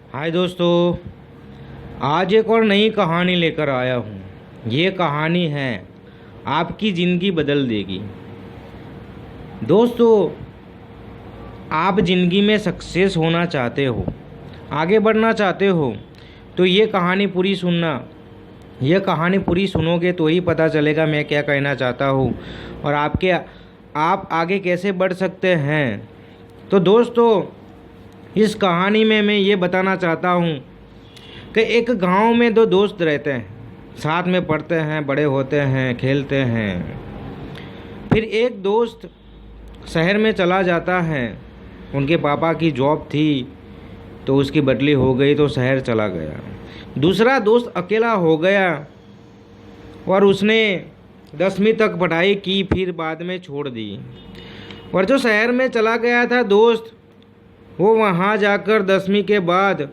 हाय दोस्तों, आज एक और नई कहानी लेकर आया हूँ। ये कहानी है आपकी ज़िंदगी बदल देगी। दोस्तों, आप ज़िंदगी में सक्सेस होना चाहते हो, आगे बढ़ना चाहते हो तो ये कहानी पूरी सुनना। ये कहानी पूरी सुनोगे तो ही पता चलेगा मैं क्या कहना चाहता हूँ और आप आगे कैसे बढ़ सकते हैं। तो दोस्तों, इस कहानी में मैं ये बताना चाहता हूँ कि एक गांव में दो दोस्त रहते हैं, साथ में पढ़ते हैं, बड़े होते हैं, खेलते हैं। फिर एक दोस्त शहर में चला जाता है। उनके पापा की जॉब थी तो उसकी बदली हो गई तो शहर चला गया। दूसरा दोस्त अकेला हो गया और उसने 10वीं तक पढ़ाई की, फिर बाद में छोड़ दी। और जो शहर में चला गया था दोस्त, वो वहाँ जाकर 10वीं के बाद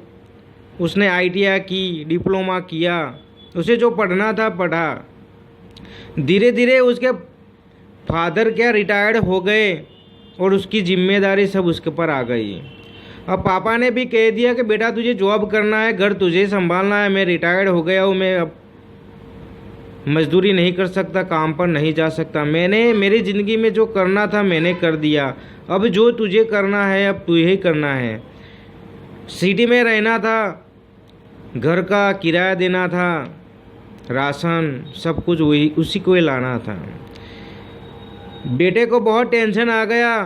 उसने ITI की, डिप्लोमा किया। उसे जो पढ़ना था पढ़ा। धीरे धीरे उसके फादर क्या रिटायर्ड हो गए और उसकी जिम्मेदारी सब उसके ऊपर आ गई। अब पापा ने भी कह दिया कि बेटा तुझे जॉब करना है, घर तुझे संभालना है। मैं रिटायर्ड हो गया हूँ, मैं अब मजदूरी नहीं कर सकता, काम पर नहीं जा सकता। मैंने मेरी ज़िंदगी में जो करना था मैंने कर दिया। अब जो तुझे करना है अब तुझे ही करना है। सिटी में रहना था, घर का किराया देना था, राशन सब कुछ वही उसी को ही लाना था। बेटे को बहुत टेंशन आ गया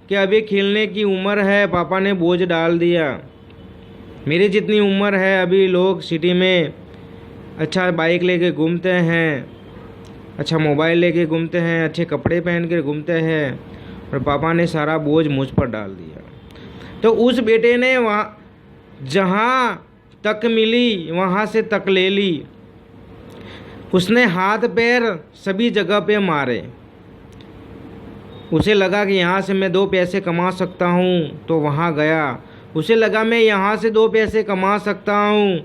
कि अभी खेलने की उम्र है, पापा ने बोझ डाल दिया। मेरी जितनी उम्र है अभी लोग सिटी में अच्छा बाइक लेके घूमते हैं, अच्छा मोबाइल लेके घूमते हैं, अच्छे कपड़े पहन कर घूमते हैं, और पापा ने सारा बोझ मुझ पर डाल दिया। तो उस बेटे ने वहाँ जहाँ तक मिली वहाँ से तक ले ली। उसने हाथ पैर सभी जगह पे मारे। उसे लगा कि यहाँ से मैं 2 पैसे कमा सकता हूँ तो वहाँ गया। उसे लगा मैं यहाँ से 2 पैसे कमा सकता हूँ,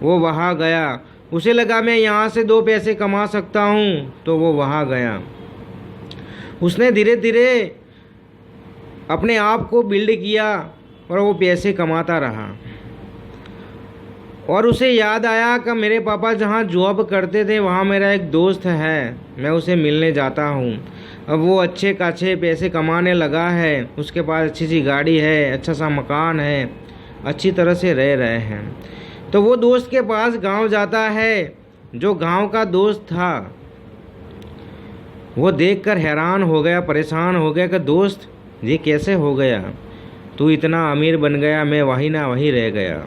वो वहाँ गया। उसे लगा मैं यहाँ से 2 पैसे कमा सकता हूँ तो वो वहाँ गया। उसने धीरे धीरे अपने आप को बिल्ड किया और वो पैसे कमाता रहा। और उसे याद आया कि मेरे पापा जहाँ जॉब करते थे वहाँ मेरा एक दोस्त है, मैं उसे मिलने जाता हूँ। अब वो अच्छे खासे पैसे कमाने लगा है, उसके पास अच्छी सी गाड़ी है, अच्छा सा मकान है, अच्छी तरह से रह रहे हैं। तो वो दोस्त के पास गांव जाता है। जो गांव का दोस्त था वो देखकर हैरान हो गया, परेशान हो गया कि दोस्त ये कैसे हो गया, तू इतना अमीर बन गया, मैं वहीं ना वहीं रह गया।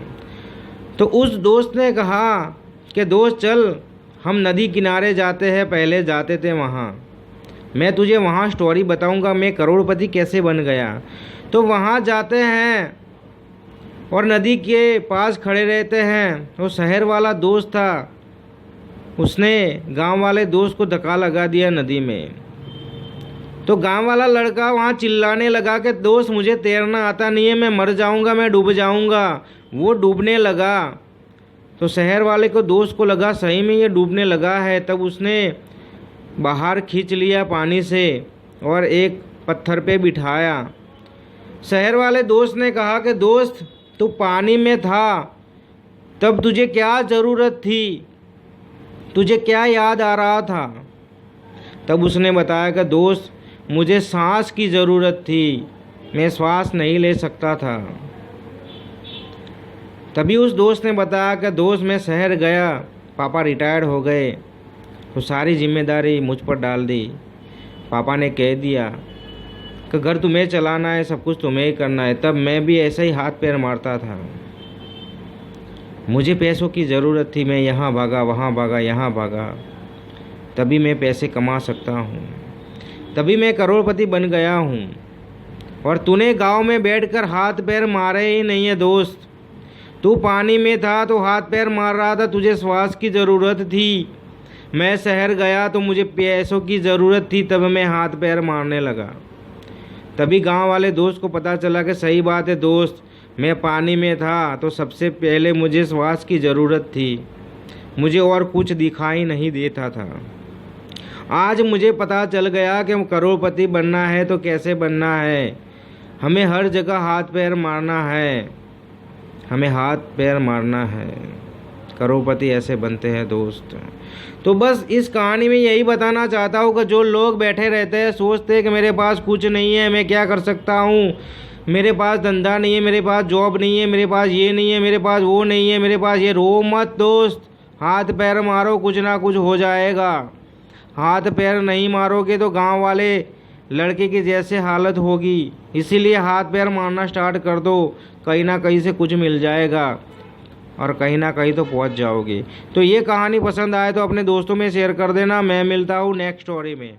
तो उस दोस्त ने कहा कि दोस्त चल हम नदी किनारे जाते हैं, पहले जाते थे वहाँ, मैं तुझे वहाँ स्टोरी बताऊँगा मैं करोड़पति कैसे बन गया। तो वहाँ जाते हैं और नदी के पास खड़े रहते हैं। वो शहर वाला दोस्त था, उसने गांव वाले दोस्त को धक्का लगा दिया नदी में। तो गांव वाला लड़का वहाँ चिल्लाने लगा कि दोस्त मुझे तैरना आता नहीं है, मैं मर जाऊँगा, मैं डूब जाऊँगा। वो डूबने लगा तो शहर वाले को दोस्त को लगा सही में ये डूबने लगा है। तब उसने बाहर खींच लिया पानी से और एक पत्थर पे बिठाया। शहर वाले दोस्त ने कहा कि दोस्त तू पानी में था तब तुझे क्या ज़रूरत थी, तुझे क्या याद आ रहा था। तब उसने बताया कि दोस्त मुझे सांस की ज़रूरत थी, मैं श्वास नहीं ले सकता था। तभी उस दोस्त ने बताया कि दोस्त मैं शहर गया, पापा रिटायर्ड हो गए तो सारी जिम्मेदारी मुझ पर डाल दी। पापा ने कह दिया कि घर तुम्हें चलाना है, सब कुछ तुम्हें ही करना है। तब मैं भी ऐसे ही हाथ पैर मारता था, मुझे पैसों की ज़रूरत थी, मैं यहाँ भागा, वहाँ भागा, यहाँ भागा, तभी मैं पैसे कमा सकता हूँ, तभी मैं करोड़पति बन गया हूँ। और तूने गांव में बैठकर हाथ पैर मारे ही नहीं है दोस्त। तू पानी में था तो हाथ पैर मार रहा था, तुझे श्वास की ज़रूरत थी। मैं शहर गया तो मुझे पैसों की ज़रूरत थी, तब मैं हाथ पैर मारने लगा। तभी गांव वाले दोस्त को पता चला कि सही बात है दोस्त, मैं पानी में था तो सबसे पहले मुझे श्वास की ज़रूरत थी, मुझे और कुछ दिखाई नहीं देता था। आज मुझे पता चल गया कि करोड़पति बनना है तो कैसे बनना है, हमें हर जगह हाथ पैर मारना है। हमें हाथ पैर मारना है, करोड़पति ऐसे बनते हैं दोस्त। तो बस इस कहानी में यही बताना चाहता हूँ कि जो लोग बैठे रहते हैं सोचते हैं कि मेरे पास कुछ नहीं है, मैं क्या कर सकता हूँ, मेरे पास धंधा नहीं है, मेरे पास जॉब नहीं है, मेरे पास ये नहीं है, मेरे पास वो नहीं है, मेरे पास ये, रो मत दोस्त। हाथ पैर मारो, कुछ ना कुछ हो जाएगा। हाथ पैर नहीं मारोगे तो गांव वाले लड़के की जैसे हालत होगी। इसीलिए हाथ पैर मारना स्टार्ट कर दो, कहीं ना कहीं से कुछ मिल जाएगा और कहीं ना कहीं तो पहुंच जाओगे। तो ये कहानी पसंद आए तो अपने दोस्तों में शेयर कर देना। मैं मिलता हूँ नेक्स्ट स्टोरी में।